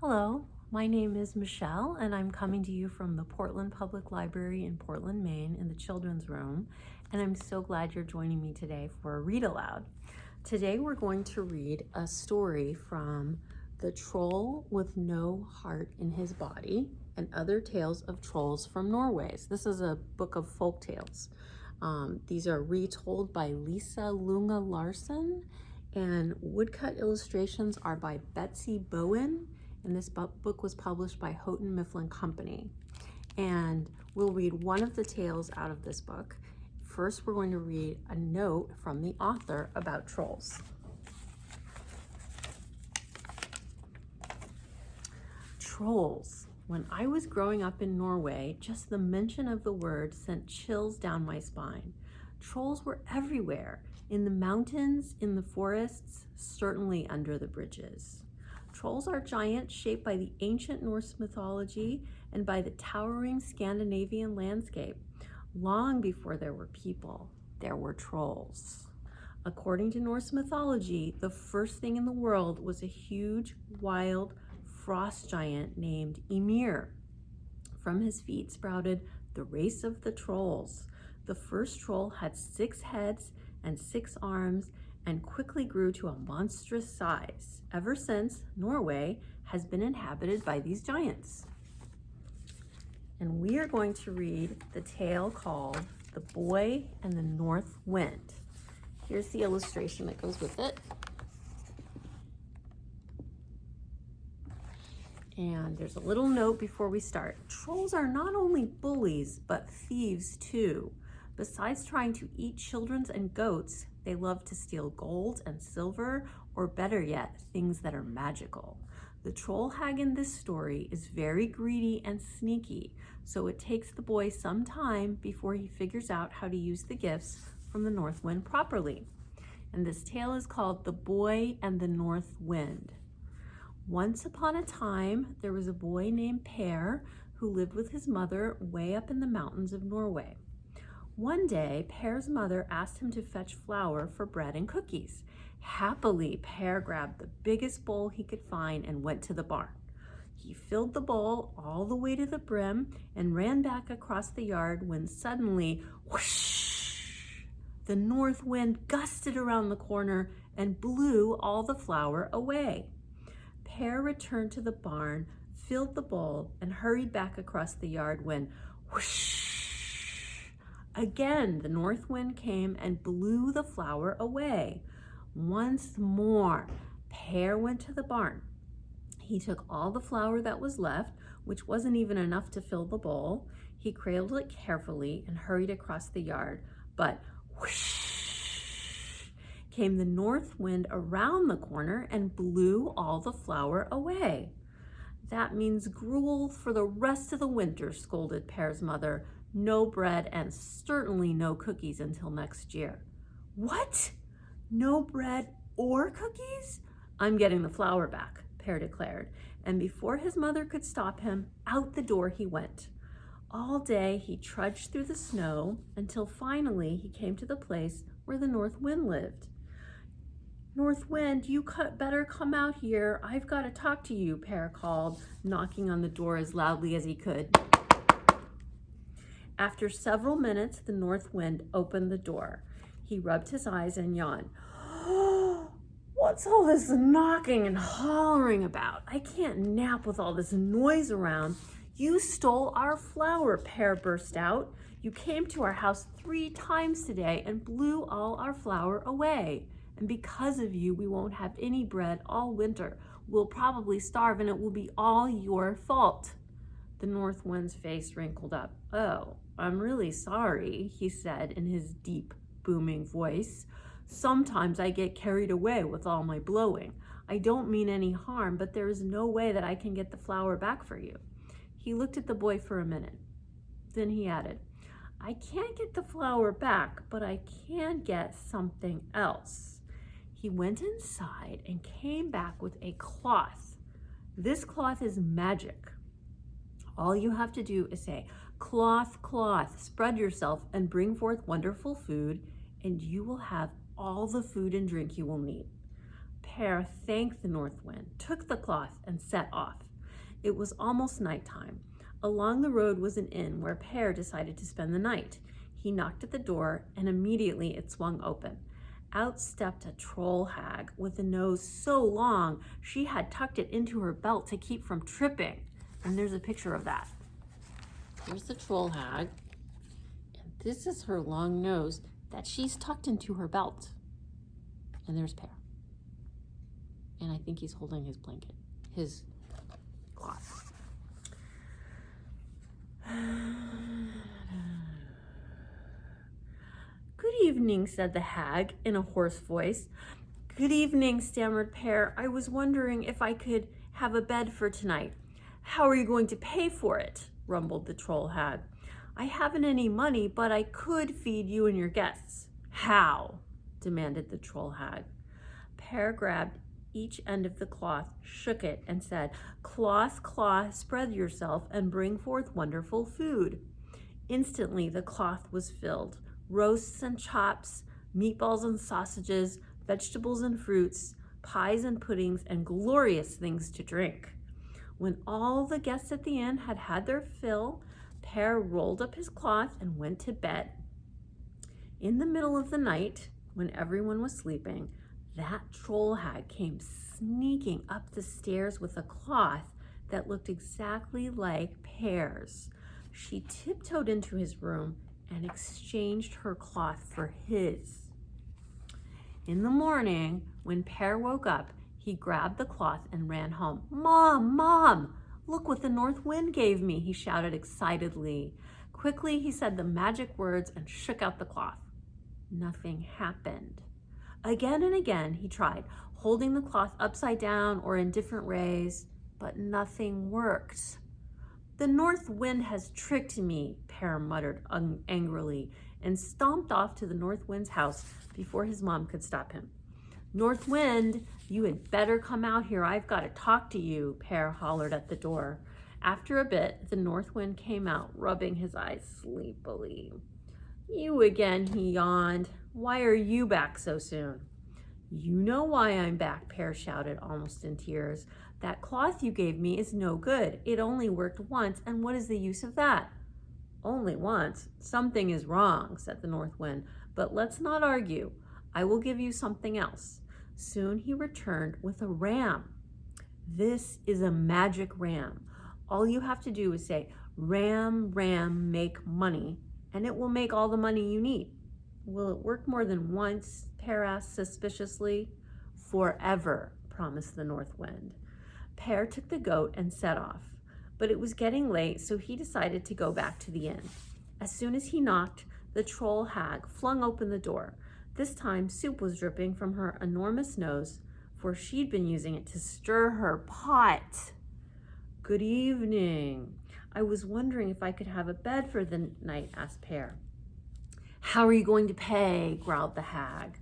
Hello, my name is Michele, and I'm coming to you from the Portland Public Library in Portland, Maine, in the children's room, and I'm so glad you're joining me today for a read aloud. Today we're going to read a story from The Troll with No Heart in His Body and Other Tales of Trolls from Norway. This is a book of folk tales. These are retold by Lise Lunge-Larsen, and woodcut illustrations are by Betsy Bowen. And this book was published by Houghton Mifflin Company. And we'll read one of the tales out of this book. First, we're going to read a note from the author about trolls. Trolls. When I was growing up in Norway, just the mention of the word sent chills down my spine. Trolls were everywhere, in the mountains, in the forests, certainly under the bridges. Trolls are giants shaped by the ancient Norse mythology and by the towering Scandinavian landscape. Long before there were people, there were trolls. According to Norse mythology, the first thing in the world was a huge, wild frost giant named Ymir. From his feet sprouted the race of the trolls. The first troll had 6 heads and 6 arms and quickly grew to a monstrous size. Ever since, Norway has been inhabited by these giants. And we are going to read the tale called The Boy and the North Wind. Here's the illustration that goes with it. And there's a little note before we start. Trolls are not only bullies, but thieves too. Besides trying to eat children and goats, they love to steal gold and silver, or better yet, things that are magical. The troll hag in this story is very greedy and sneaky, so it takes the boy some time before he figures out how to use the gifts from the North Wind properly. And this tale is called The Boy and the North Wind. Once upon a time, there was a boy named Per who lived with his mother way up in the mountains of Norway. One day, Per's mother asked him to fetch flour for bread and cookies. Happily, Per grabbed the biggest bowl he could find and went to the barn. He filled the bowl all the way to the brim and ran back across the yard when suddenly, whoosh, the north wind gusted around the corner and blew all the flour away. Per returned to the barn, filled the bowl, and hurried back across the yard when, whoosh, again, the north wind came and blew the flour away. Once more, Per went to the barn. He took all the flour that was left, which wasn't even enough to fill the bowl. He cradled it carefully and hurried across the yard. But whoosh, came the north wind around the corner and blew all the flour away. That means gruel for the rest of the winter, scolded Per's mother. No bread and certainly no cookies until next year. What? No bread or cookies? I'm getting the flour back, Per declared. And before his mother could stop him, out the door he went. All day he trudged through the snow until finally he came to the place where the north wind lived. North Wind, you better come out here. I've got to talk to you, Per called, knocking on the door as loudly as he could. After several minutes, the north wind opened the door. He rubbed his eyes and yawned. What's all this knocking and hollering about? I can't nap with all this noise around. You stole our flour, Per burst out. You came to our house 3 times today and blew all our flour away. And because of you, we won't have any bread all winter. We'll probably starve and it will be all your fault. The north wind's face wrinkled up. Oh, I'm really sorry, he said in his deep, booming voice. Sometimes I get carried away with all my blowing. I don't mean any harm, but there is no way that I can get the flour back for you. He looked at the boy for a minute. Then he added, I can't get the flour back, but I can get something else. He went inside and came back with a cloth. This cloth is magic. All you have to do is say, cloth, cloth, spread yourself and bring forth wonderful food, and you will have all the food and drink you will need. Per thanked the north wind, took the cloth, and set off. It was almost nighttime. Along the road was an inn where Per decided to spend the night. He knocked at the door, and immediately it swung open. Out stepped a troll hag with a nose so long she had tucked it into her belt to keep from tripping. And there's a picture of that. Here's the troll hag, and this is her long nose that she's tucked into her belt. And there's Per. And I think he's holding his blanket, his cloth. Good evening, said the hag in a hoarse voice. Good evening, stammered Per. I was wondering if I could have a bed for tonight. How are you going to pay for it? Rumbled the troll hag. I haven't any money, but I could feed you and your guests. How? Demanded the troll hag. Per grabbed each end of the cloth, shook it, and said, Cloth, cloth, spread yourself and bring forth wonderful food. Instantly the cloth was filled. Roasts and chops, meatballs and sausages, vegetables and fruits, pies and puddings, and glorious things to drink. When all the guests at the inn had had their fill, Per rolled up his cloth and went to bed. In the middle of the night, when everyone was sleeping, that troll hag came sneaking up the stairs with a cloth that looked exactly like Per's. She tiptoed into his room and exchanged her cloth for his. In the morning, when Per woke up, he grabbed the cloth and ran home. Mom, Mom, look what the north wind gave me, he shouted excitedly. Quickly, he said the magic words and shook out the cloth. Nothing happened. Again and again, he tried, holding the cloth upside down or in different ways, but nothing worked. The north wind has tricked me, Per muttered angrily, and stomped off to the north wind's house before his mom could stop him. North wind, you had better come out here. I've got to talk to you, Per hollered at the door. After a bit, the north wind came out, rubbing his eyes sleepily. You again, he yawned. Why are you back so soon? You know why I'm back, Per shouted, almost in tears. That cloth you gave me is no good. It only worked once, and what is the use of that? Only once? Something is wrong, said the north wind, but let's not argue. I will give you something else. Soon he returned with a ram. This is a magic ram. All you have to do is say, Ram, ram, make money, and it will make all the money you need. Will it work more than once? Per asked suspiciously. Forever, promised the north wind. Per took the goat and set off, but it was getting late, so he decided to go back to the inn. As soon as he knocked, the troll hag flung open the door. This time, soup was dripping from her enormous nose, for she'd been using it to stir her pot. Good evening. I was wondering if I could have a bed for the night, asked Per. How are you going to pay? Growled the hag.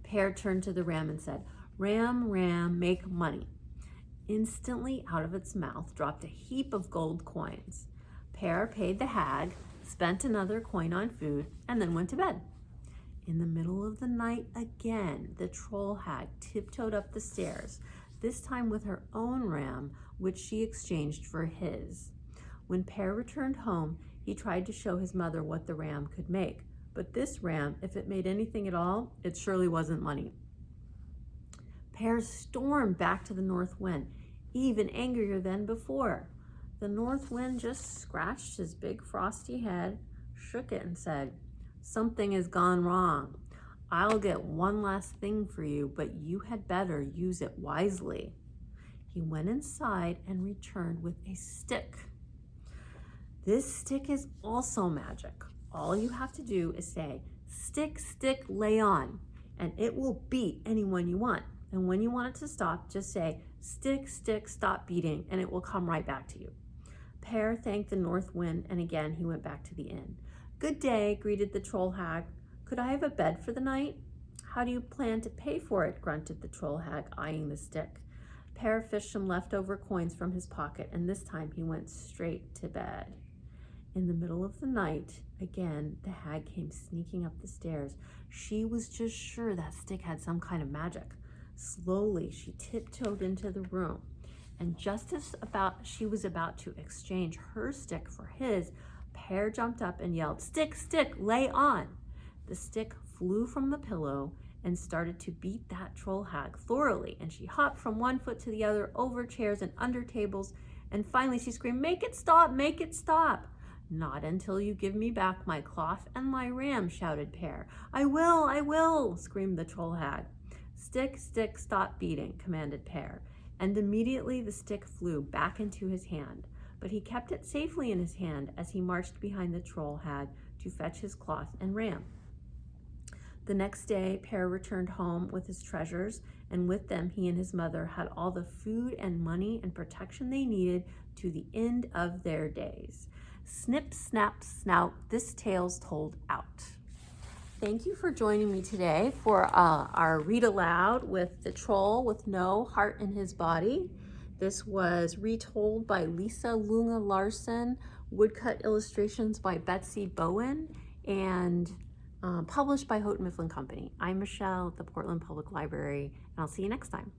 Per turned to the ram and said, Ram, ram, make money. Instantly out of its mouth dropped a heap of gold coins. Per paid the hag, spent another coin on food, and then went to bed. In the middle of the night again, the troll hag tiptoed up the stairs, this time with her own ram, which she exchanged for his. When Per returned home, he tried to show his mother what the ram could make. But this ram, if it made anything at all, it surely wasn't money. Per stormed back to the north wind, even angrier than before. The north wind just scratched his big frosty head, shook it, and said, Something has gone wrong. I'll get one last thing for you, but you had better use it wisely. He went inside and returned with a stick. This stick is also magic. All you have to do is say, stick, stick, lay on, and it will beat anyone you want. And when you want it to stop, just say, stick, stick, stop beating, and it will come right back to you. Per thanked the north wind, and again he went back to the inn. Good day, greeted the troll hag. Could I have a bed for the night? How do you plan to pay for it? Grunted the troll hag, eyeing the stick. Per fished some leftover coins from his pocket, and this time he went straight to bed. In the middle of the night, again, the hag came sneaking up the stairs. She was just sure that stick had some kind of magic. Slowly, she tiptoed into the room. And just as she was about to exchange her stick for his, Pear jumped up and yelled, "Stick, stick, lay on!" The stick flew from the pillow and started to beat that troll hag thoroughly. And she hopped from one foot to the other, over chairs and under tables. And finally she screamed, "Make it stop, make it stop!" "Not until you give me back my cloth and my ram," shouted Pear. I will, screamed the troll hag. "Stick, stick, stop beating," commanded Pear. And immediately the stick flew back into his hand. But he kept it safely in his hand as he marched behind the troll hag to fetch his cloth and ram. The next day, Pear returned home with his treasures, and with them he and his mother had all the food and money and protection they needed to the end of their days. Snip, snap, snout, this tale's told out. Thank you for joining me today for our read aloud with the troll with no heart in his body. This was retold by Lise Lunge-Larsen, woodcut illustrations by Betsy Bowen, and published by Houghton Mifflin Company. I'm Michele at the Portland Public Library, and I'll see you next time.